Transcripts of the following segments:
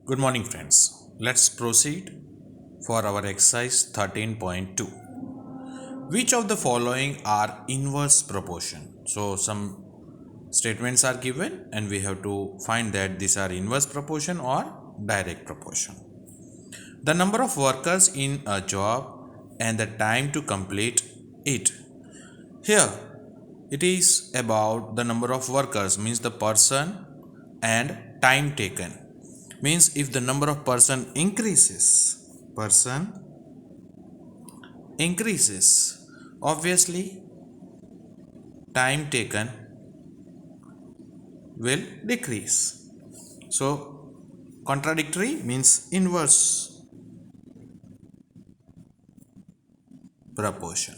Good morning, friends. Let's proceed for our exercise 13.2. Which of the following are inverse proportion? So, some statements are given, and we have to find that these are inverse proportion or direct proportion. The number of workers in a job and the time to complete it. Here, it is about the number of workers, means the person, and time taken, means if the number of person increases, obviously time taken will decrease. So contradictory means inverse proportion.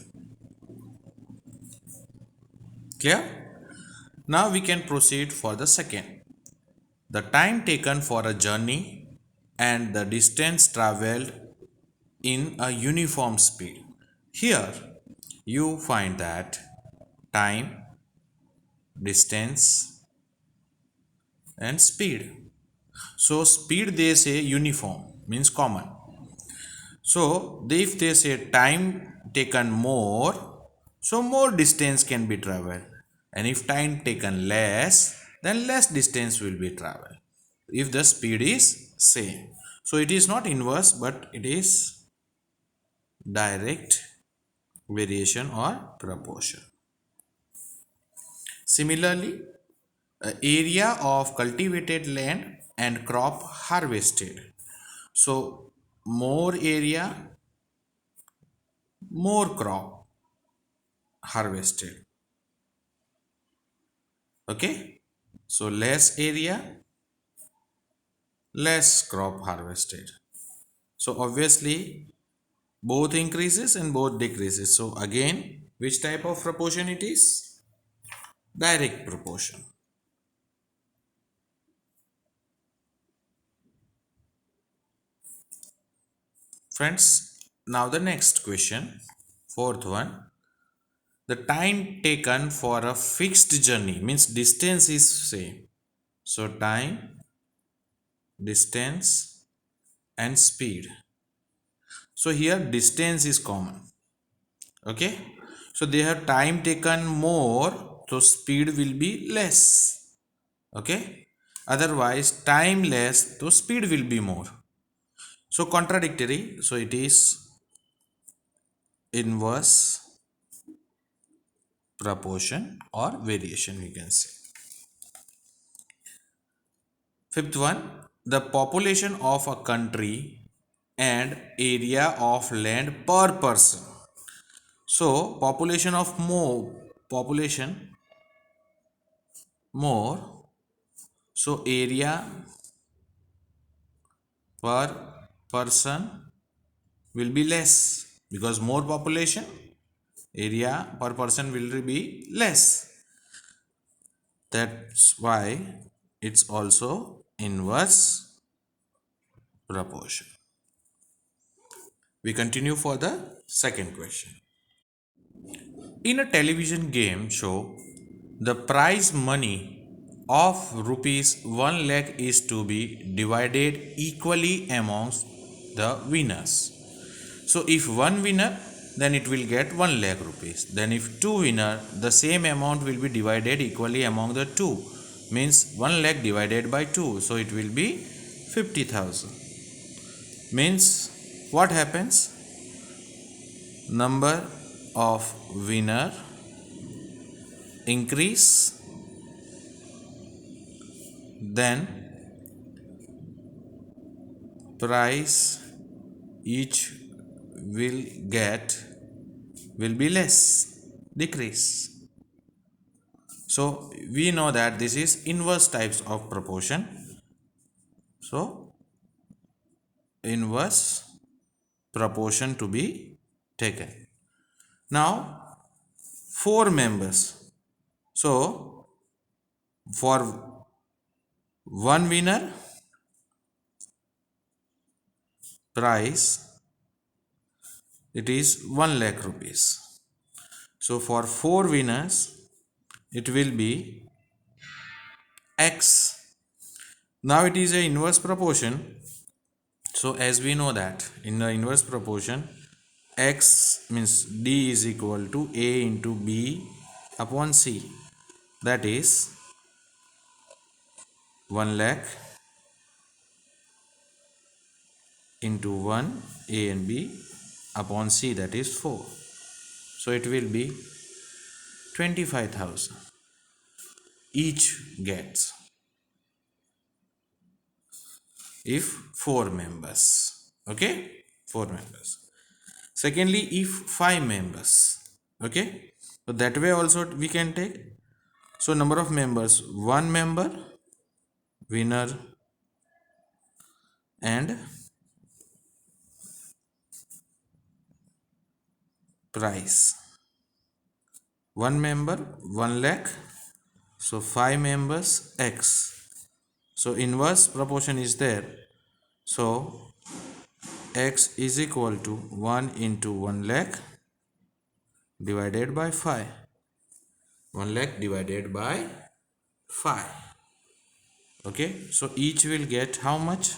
Clear? Now we can proceed for the second. The time taken for a journey and the distance traveled in a uniform speed. Here you find that time, distance, and speed. So speed they say uniform, means common. So if they say time taken more, so more distance can be traveled. And if time taken less, then less distance will be traveled if the speed is same. So it is not inverse, but it is direct variation or proportion. Similarly, area of cultivated land and crop harvested. So more area, more crop harvested. Okay, so less area, less crop harvested. So obviously both increases and both decreases. So again, which type of proportion it is? Direct proportion. Friends, now the next question, fourth one. The time taken for a fixed journey, means distance is same. So time, distance, and speed. So here distance is common. Okay, so they have time taken more, so speed will be less. Okay, otherwise time less, so speed will be more. So contradictory, so it is inverse proportion or variation, we can say. Fifth one, the population of a country and area of land per person. So population more, so area per person will be less, because more population, area per person will be less. That's why it's also inverse proportion. We continue for the second question. In a television game show, the prize money of rupees 1 lakh is to be divided equally amongst the winners. So if one winner, then it will get 1 lakh rupees. Then if two winner, the same amount will be divided equally among the two. Means 1 lakh divided by 2. So it will be 50,000. Means what happens? Number of winner increase, then price each will get will be less, decrease. So we know that this is inverse types of proportion. So inverse proportion to be taken. Now 4 members. So for one winner, price it is 1 lakh rupees. So for 4 winners, it will be X. Now it is a inverse proportion. So as we know that in the inverse proportion, x means d is equal to a into b upon c. That is 1 lakh into 1 a and b upon c, that is 4. So it will be 25,000 each gets if 4 members. Okay, 4 members. Secondly, if 5 members. Okay, so that way also we can take. So number of members, 1 member, winner, and price. 1 member 1 lakh, so 5 members x. So inverse proportion is there. So x is equal to 1 into 1 lakh divided by 5. 1 lakh divided by 5. Okay, so each will get how much?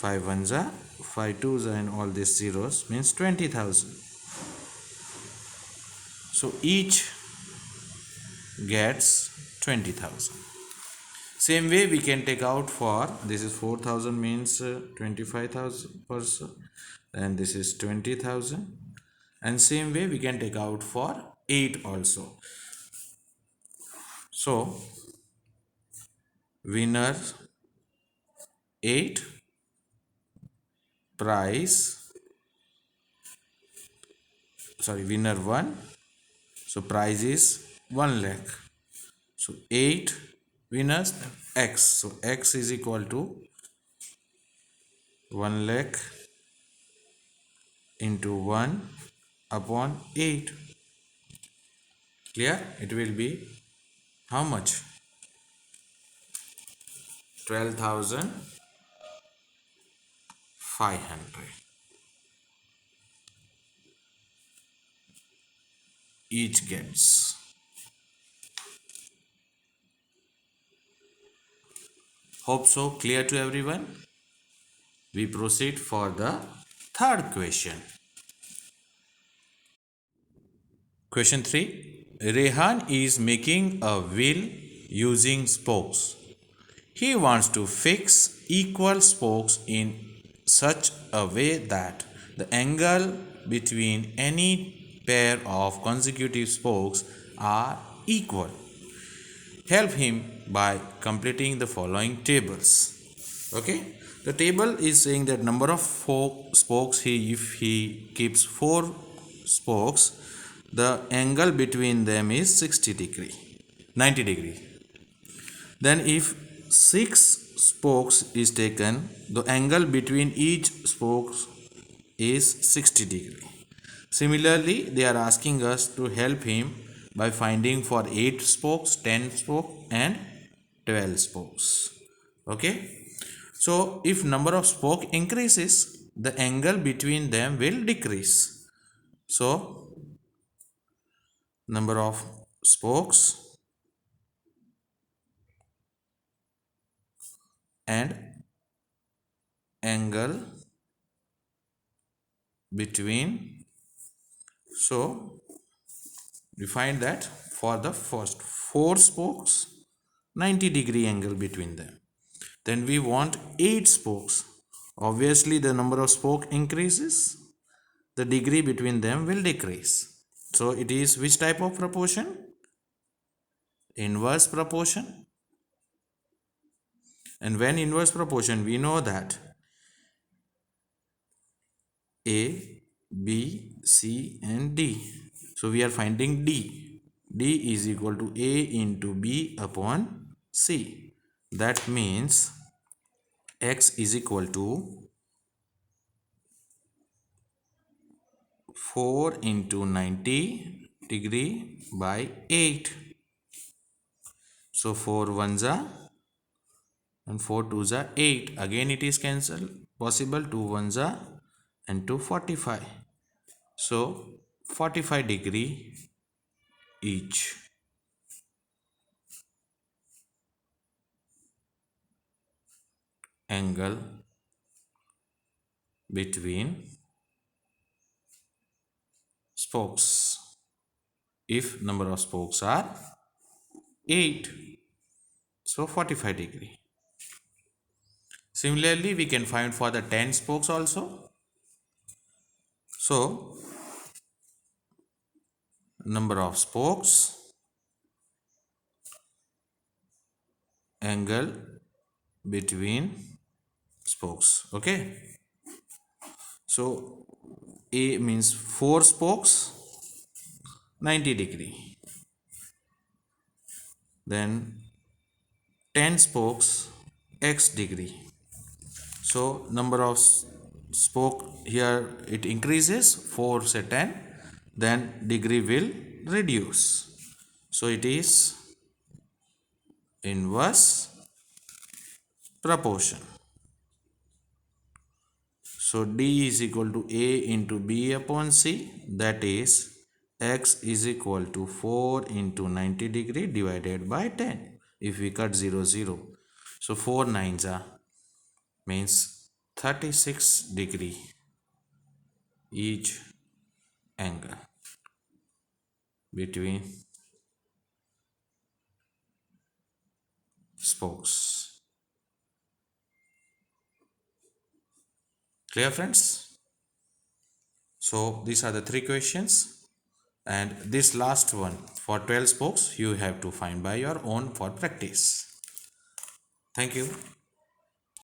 5 ones are 5 twos are, and all these zeros means 20,000. So each gets 20,000. Same way we can take out for this is 4,000 means 25,000 person, and this is 20,000, and same way we can take out for 8 also. So winner 8, price, sorry, winner 1, so price is 1 lakh. So 8 winners x, so x is equal to 1 lakh into 1 upon 8. Clear? It will be how much? 12,500 each gets. Hope so clear to everyone. We proceed for the third question. Question 3. Rehan is making a wheel using spokes. He wants to fix equal spokes in such a way that the angle between any pair of consecutive spokes are equal. Help him by completing the following tables. Okay, the table is saying that number of spokes, if he keeps 4 spokes, the angle between them is 60 degree, 90 degree. Then if 6 spokes is taken, the angle between each spokes is 60 degree. Similarly, they are asking us to help him by finding for 8 spokes, 10 spokes and 12 spokes. Okay, so if number of spoke increases, the angle between them will decrease. So number of spokes and angle between, so we find that for the first 4 spokes, 90 degree angle between them. Then we want 8 spokes. Obviously the number of spoke increases, the degree between them will decrease. So it is which type of proportion? Inverse proportion. And when inverse proportion, we know that A, B, C and D. So we are finding D. D is equal to A into B upon C. That means X is equal to 4 into 90 degree by 8. So 4 ones are and 4 twos are 8. Again it is cancelled. Possible 2 ones are and 2 45. So 45 degree each. angle between spokes if number of spokes are 8, so 45 degree. Similarly, we can find for the 10 spokes also. So number of spokes, angle between spokes. Okay, so A means 4 spokes, 90 degree. Then 10 spokes, x degree. So number of spoke here it increases, 4 say 10, then degree will reduce. So it is inverse proportion. So D is equal to A into B upon C, that is x is equal to 4 into 90 degree divided by 10. If we cut 0, 0. So 4 nines are means 36 degree each angle between spokes. Clear, friends? So these are the 3 questions, and this last one for 12 spokes you have to find by your own for practice. Thank you.